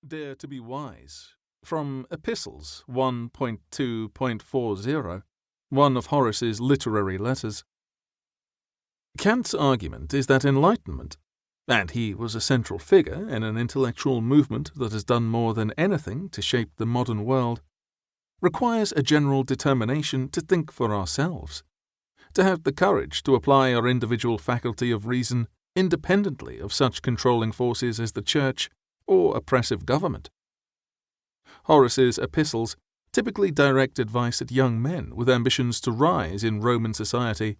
Dare to be wise. From Epistles 1.2.40, one of Horace's literary letters. Kant's argument is that enlightenment, and he was a central figure in an intellectual movement that has done more than anything to shape the modern world, requires a general determination to think for ourselves, to have the courage to apply our individual faculty of reason independently of such controlling forces as the Church or oppressive government. Horace's epistles typically direct advice at young men with ambitions to rise in Roman society,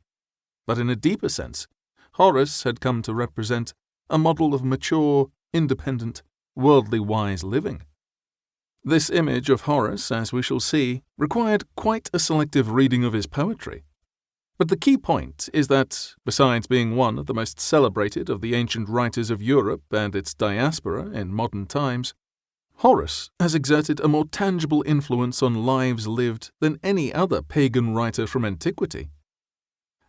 but in a deeper sense, Horace had come to represent a model of mature, independent, worldly wise living. This image of Horace, as we shall see, required quite a selective reading of his poetry. But the key point is that, besides being one of the most celebrated of the ancient writers of Europe and its diaspora in modern times, Horace has exerted a more tangible influence on lives lived than any other pagan writer from antiquity.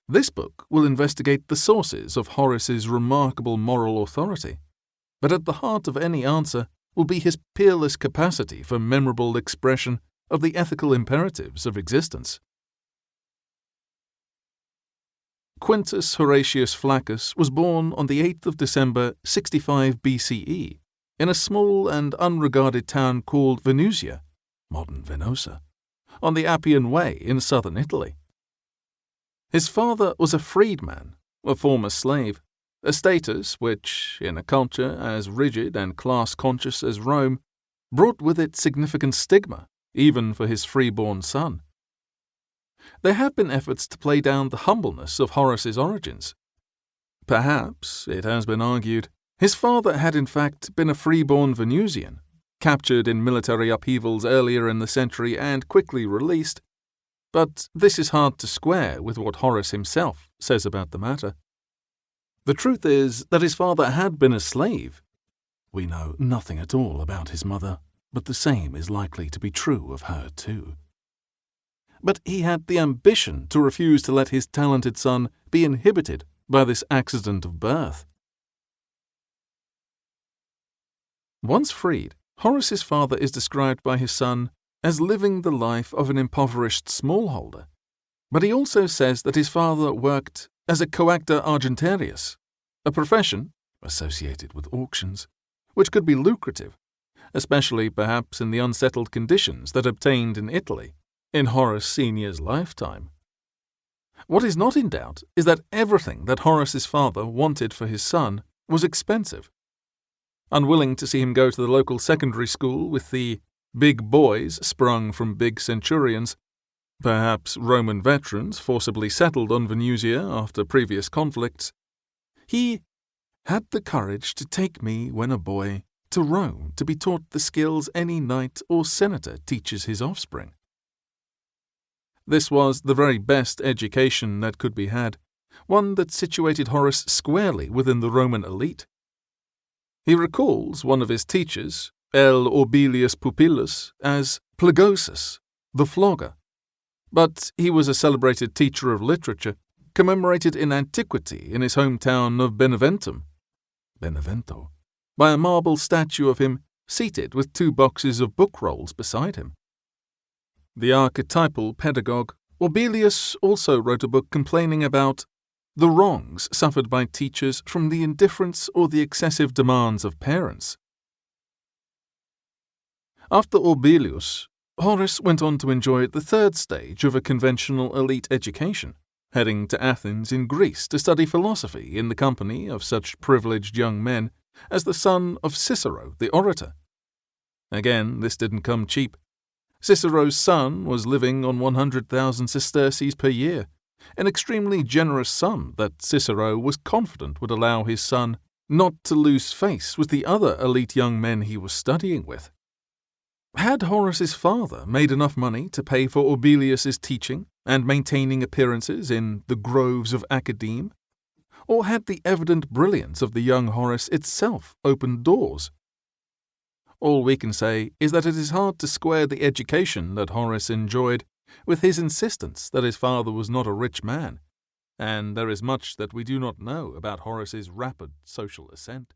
This book will investigate the sources of Horace's remarkable moral authority, but at the heart of any answer will be his peerless capacity for memorable expression of the ethical imperatives of existence. Quintus Horatius Flaccus was born on the 8th of December 65 BCE in a small and unregarded town called Venusia, modern Venosa, on the Appian Way in southern Italy. His father was a freedman, a former slave, a status which, in a culture as rigid and class-conscious as Rome, brought with it significant stigma, even for his freeborn son. There have been efforts to play down the humbleness of Horace's origins. Perhaps, it has been argued, his father had in fact been a freeborn Venusian, captured in military upheavals earlier in the century and quickly released, but this is hard to square with what Horace himself says about the matter. The truth is that his father had been a slave. We know nothing at all about his mother, but the same is likely to be true of her too. But he had the ambition to refuse to let his talented son be inhibited by this accident of birth. Once freed, Horace's father is described by his son as living the life of an impoverished smallholder, but he also says that his father worked as a coactor argentarius, a profession, associated with auctions, which could be lucrative, especially perhaps in the unsettled conditions that obtained in Italy in Horace Sr.'s lifetime. What is not in doubt is that everything that Horace's father wanted for his son was expensive. Unwilling to see him go to the local secondary school with the big boys sprung from big centurions, perhaps Roman veterans forcibly settled on Venusia after previous conflicts, he had the courage to take me, when a boy, to Rome to be taught the skills any knight or senator teaches his offspring. This was the very best education that could be had, one that situated Horace squarely within the Roman elite. He recalls one of his teachers, L. Orbilius Pupillus, as Plagosus, the flogger, but he was a celebrated teacher of literature, commemorated in antiquity in his hometown of Benevento, by a marble statue of him seated with 2 boxes of book rolls beside him. The archetypal pedagogue, Orbilius also wrote a book complaining about the wrongs suffered by teachers from the indifference or the excessive demands of parents. After Orbilius, Horace went on to enjoy the 3rd stage of a conventional elite education, heading to Athens in Greece to study philosophy in the company of such privileged young men as the son of Cicero, the orator. Again, this didn't come cheap. Cicero's son was living on 100,000 sesterces per year, an extremely generous sum that Cicero was confident would allow his son not to lose face with the other elite young men he was studying with. Had Horace's father made enough money to pay for Orbilius's teaching and maintaining appearances in the groves of Academe? Or had the evident brilliance of the young Horace itself opened doors? All we can say is that it is hard to square the education that Horace enjoyed with his insistence that his father was not a rich man, and there is much that we do not know about Horace's rapid social ascent.